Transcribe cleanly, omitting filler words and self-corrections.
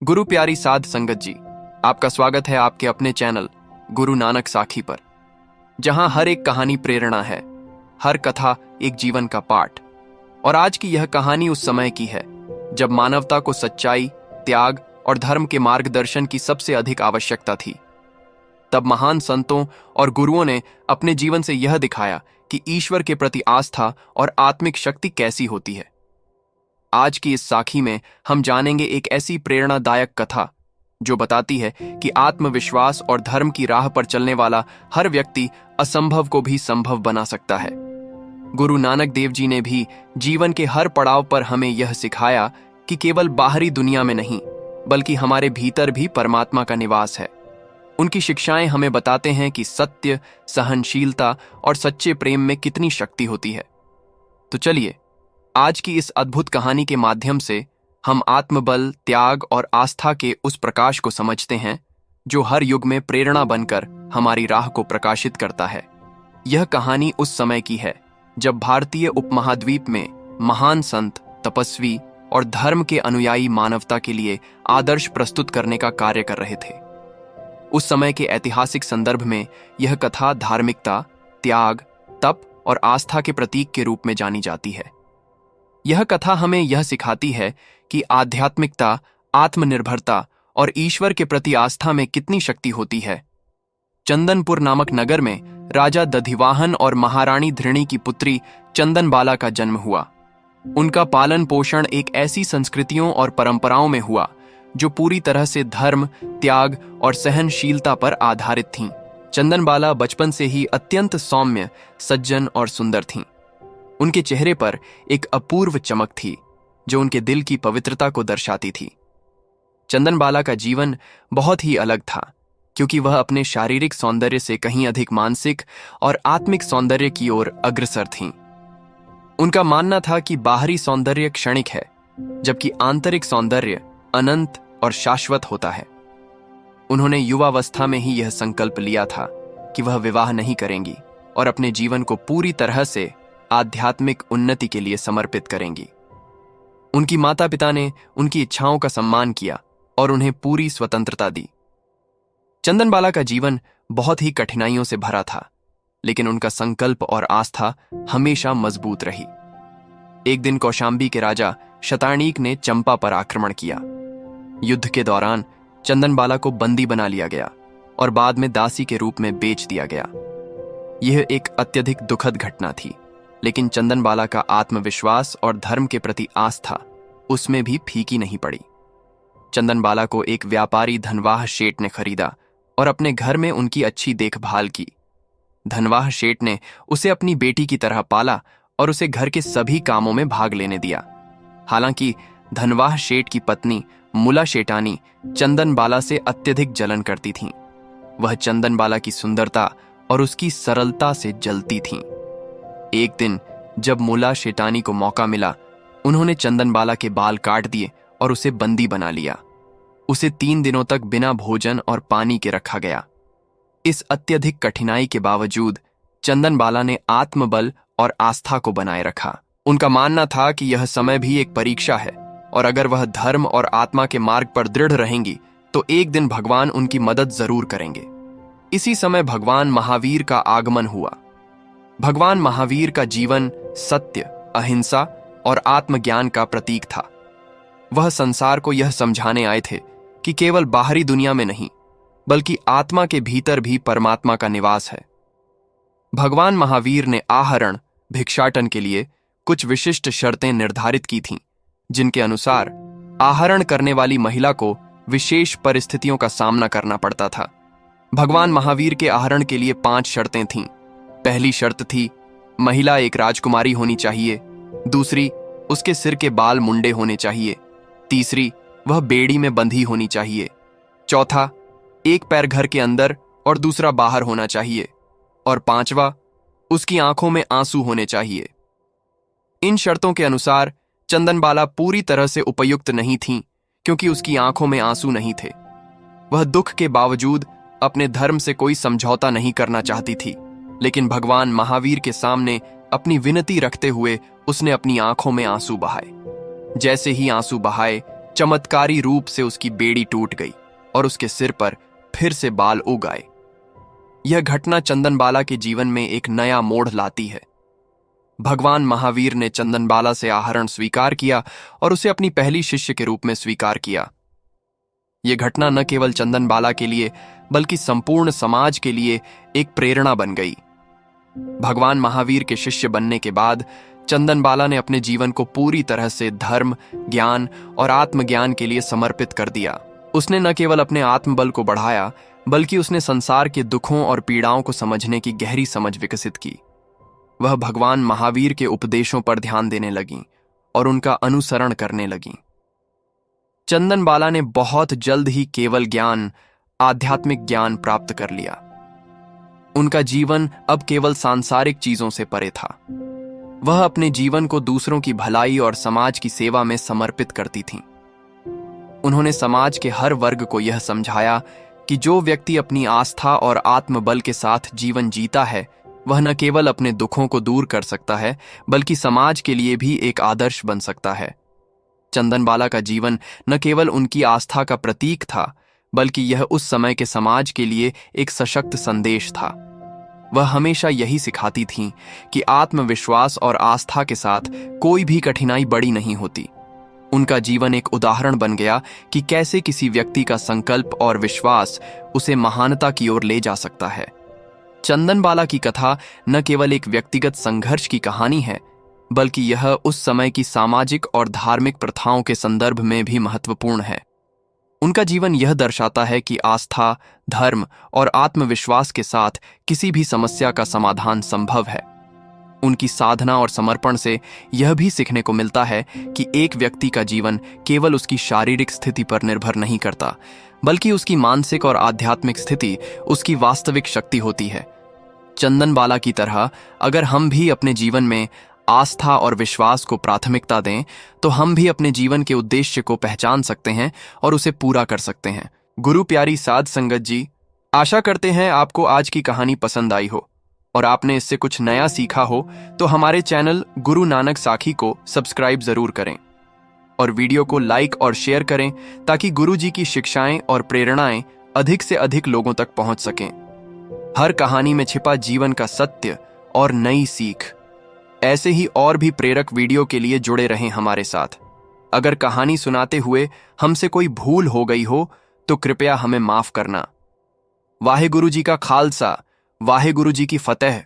गुरु प्यारी साध संगत जी, आपका स्वागत है आपके अपने चैनल गुरु नानक साखी पर, जहां हर एक कहानी प्रेरणा है, हर कथा एक जीवन का पाठ। और आज की यह कहानी उस समय की है जब मानवता को सच्चाई, त्याग और धर्म के मार्गदर्शन की सबसे अधिक आवश्यकता थी। तब महान संतों और गुरुओं ने अपने जीवन से यह दिखाया कि ईश्वर के प्रति आस्था और आत्मिक शक्ति कैसी होती है। आज की इस साखी में हम जानेंगे एक ऐसी प्रेरणादायक कथा जो बताती है कि आत्मविश्वास और धर्म की राह पर चलने वाला हर व्यक्ति असंभव को भी संभव बना सकता है। गुरु नानक देव जी ने भी जीवन के हर पड़ाव पर हमें यह सिखाया कि केवल बाहरी दुनिया में नहीं, बल्कि हमारे भीतर भी परमात्मा का निवास है। उनकी शिक्षाएं हमें बताते हैं कि सत्य, सहनशीलता और सच्चे प्रेम में कितनी शक्ति होती है। तो चलिए, आज की इस अद्भुत कहानी के माध्यम से हम आत्मबल, त्याग और आस्था के उस प्रकाश को समझते हैं जो हर युग में प्रेरणा बनकर हमारी राह को प्रकाशित करता है। यह कहानी उस समय की है जब भारतीय उपमहाद्वीप में महान संत, तपस्वी और धर्म के अनुयायी मानवता के लिए आदर्श प्रस्तुत करने का कार्य कर रहे थे। उस समय के ऐतिहासिक संदर्भ में यह कथा धार्मिकता, त्याग, तप और आस्था के प्रतीक के रूप में जानी जाती है। यह कथा हमें यह सिखाती है कि आध्यात्मिकता, आत्मनिर्भरता और ईश्वर के प्रति आस्था में कितनी शक्ति होती है। चंदनपुर नामक नगर में राजा दधिवाहन और महारानी धृणी की पुत्री चंदनबाला का जन्म हुआ। उनका पालन पोषण एक ऐसी संस्कृतियों और परंपराओं में हुआ जो पूरी तरह से धर्म, त्याग और सहनशीलता पर आधारित थीं। चंदनबाला बचपन से ही अत्यंत सौम्य, सज्जन और सुंदर थीं। उनके चेहरे पर एक अपूर्व चमक थी जो उनके दिल की पवित्रता को दर्शाती थी। चंदनबाला का जीवन बहुत ही अलग था, क्योंकि वह अपने शारीरिक सौंदर्य से कहीं अधिक मानसिक और आत्मिक सौंदर्य की ओर अग्रसर थीं। उनका मानना था कि बाहरी सौंदर्य क्षणिक है, जबकि आंतरिक सौंदर्य अनंत और शाश्वत होता है। उन्होंने युवावस्था में ही यह संकल्प लिया था कि वह विवाह नहीं करेंगी और अपने जीवन को पूरी तरह से आध्यात्मिक उन्नति के लिए समर्पित करेंगी। उनकी माता पिता ने उनकी इच्छाओं का सम्मान किया और उन्हें पूरी स्वतंत्रता दी। चंदनबाला का जीवन बहुत ही कठिनाइयों से भरा था, लेकिन उनका संकल्प और आस्था हमेशा मजबूत रही। एक दिन कौशांबी के राजा शतानीक ने चंपा पर आक्रमण किया। युद्ध के दौरान चंदनबाला को बंदी बना लिया गया और बाद में दासी के रूप में बेच दिया गया। यह एक अत्यधिक दुखद घटना थी, लेकिन चंदनबाला का आत्मविश्वास और धर्म के प्रति आस्था उसमें भी फीकी नहीं पड़ी। चंदनबाला को एक व्यापारी धनवाह शेठ ने खरीदा और अपने घर में उनकी अच्छी देखभाल की। धनवाह शेठ ने उसे अपनी बेटी की तरह पाला और उसे घर के सभी कामों में भाग लेने दिया। हालांकि धनवाह शेठ की पत्नी मुला शेटानी चंदनबाला से अत्यधिक जलन करती थीं। वह चंदनबाला की सुंदरता और उसकी सरलता से जलती थीं। एक दिन जब मुला शेटानी को मौका मिला, उन्होंने चंदनबाला के बाल काट दिए और उसे बंदी बना लिया। उसे 3 दिनों तक बिना भोजन और पानी के रखा गया। इस अत्यधिक कठिनाई के बावजूद चंदनबाला ने आत्मबल और आस्था को बनाए रखा। उनका मानना था कि यह समय भी एक परीक्षा है और अगर वह धर्म और आत्मा के मार्ग पर दृढ़ रहेंगी तो एक दिन भगवान उनकी मदद जरूर करेंगे। इसी समय भगवान महावीर का आगमन हुआ। भगवान महावीर का जीवन सत्य, अहिंसा और आत्मज्ञान का प्रतीक था। वह संसार को यह समझाने आए थे कि केवल बाहरी दुनिया में नहीं, बल्कि आत्मा के भीतर भी परमात्मा का निवास है। भगवान महावीर ने आहरण, भिक्षाटन के लिए कुछ विशिष्ट शर्तें निर्धारित की थीं, जिनके अनुसार आहरण करने वाली महिला को विशेष परिस्थितियों का सामना करना पड़ता था। भगवान महावीर के आहरण के लिए 5 शर्तें थीं। पहली शर्त थी, महिला एक राजकुमारी होनी चाहिए। दूसरी, उसके सिर के बाल मुंडे होने चाहिए। तीसरी, वह बेड़ी में बंधी होनी चाहिए। चौथा, एक पैर घर के अंदर और दूसरा बाहर होना चाहिए। और 5वां, उसकी आंखों में आंसू होने चाहिए। इन शर्तों के अनुसार चंदनबाला पूरी तरह से उपयुक्त नहीं थीं, क्योंकि उसकी आंखों में आंसू नहीं थे। वह दुख के बावजूद अपने धर्म से कोई समझौता नहीं करना चाहती थी, लेकिन भगवान महावीर के सामने अपनी विनती रखते हुए उसने अपनी आंखों में आंसू बहाए। जैसे ही आंसू बहाए, चमत्कारी रूप से उसकी बेड़ी टूट गई और उसके सिर पर फिर से बाल उग आए। यह घटना चंदनबाला के जीवन में एक नया मोड़ लाती है। भगवान महावीर ने चंदनबाला से आहरण स्वीकार किया और उसे अपनी पहली शिष्य के रूप में स्वीकार किया। यह घटना न केवल चंदनबाला के लिए बल्कि संपूर्ण समाज के लिए एक प्रेरणा बन गई। भगवान महावीर के शिष्य बनने के बाद चंदनबाला ने अपने जीवन को पूरी तरह से धर्म, ज्ञान और आत्मज्ञान के लिए समर्पित कर दिया। उसने न केवल अपने आत्मबल को बढ़ाया बल्कि उसने संसार के दुखों और पीड़ाओं को समझने की गहरी समझ विकसित की। वह भगवान महावीर के उपदेशों पर ध्यान देने लगी और उनका अनुसरण करने लगी। चंदनबाला ने बहुत जल्द ही केवल ज्ञान, आध्यात्मिक ज्ञान प्राप्त कर लिया। उनका जीवन अब केवल सांसारिक चीजों से परे था। वह अपने जीवन को दूसरों की भलाई और समाज की सेवा में समर्पित करती थीं। उन्होंने समाज के हर वर्ग को यह समझाया कि जो व्यक्ति अपनी आस्था और आत्मबल के साथ जीवन जीता है, वह न केवल अपने दुखों को दूर कर सकता है बल्कि समाज के लिए भी एक आदर्श बन सकता है। चंदनबाला का जीवन न केवल उनकी आस्था का प्रतीक था बल्कि यह उस समय के समाज के लिए एक सशक्त संदेश था। वह हमेशा यही सिखाती थीं कि आत्मविश्वास और आस्था के साथ कोई भी कठिनाई बड़ी नहीं होती। उनका जीवन एक उदाहरण बन गया कि कैसे किसी व्यक्ति का संकल्प और विश्वास उसे महानता की ओर ले जा सकता है। चंदनबाला की कथा न केवल एक व्यक्तिगत संघर्ष की कहानी है बल्कि यह उस समय की सामाजिक और धार्मिक प्रथाओं के संदर्भ में भी महत्वपूर्ण है। उनका जीवन यह दर्शाता है कि आस्था, धर्म और आत्मविश्वास के साथ किसी भी समस्या का समाधान संभव है। उनकी साधना और समर्पण से यह भी सीखने को मिलता है कि एक व्यक्ति का जीवन केवल उसकी शारीरिक स्थिति पर निर्भर नहीं करता बल्कि उसकी मानसिक और आध्यात्मिक स्थिति उसकी वास्तविक शक्ति होती है। चंदनबाला की तरह अगर हम भी अपने जीवन में आस्था और विश्वास को प्राथमिकता दें तो हम भी अपने जीवन के उद्देश्य को पहचान सकते हैं और उसे पूरा कर सकते हैं। गुरु प्यारी साध संगत जी, आशा करते हैं आपको आज की कहानी पसंद आई हो और आपने इससे कुछ नया सीखा हो, तो हमारे चैनल गुरु नानक साखी को सब्सक्राइब जरूर करें और वीडियो को लाइक और शेयर करें ताकि गुरु जी की शिक्षाएं और प्रेरणाएं अधिक से अधिक लोगों तक पहुंच सकें। हर कहानी में छिपा जीवन का सत्य और नई सीख। ऐसे ही और भी प्रेरक वीडियो के लिए जुड़े रहें हमारे साथ। अगर कहानी सुनाते हुए हमसे कोई भूल हो गई हो तो कृपया हमें माफ करना। वाहे गुरु जी का खालसा, वाहे गुरु जी की फतेह।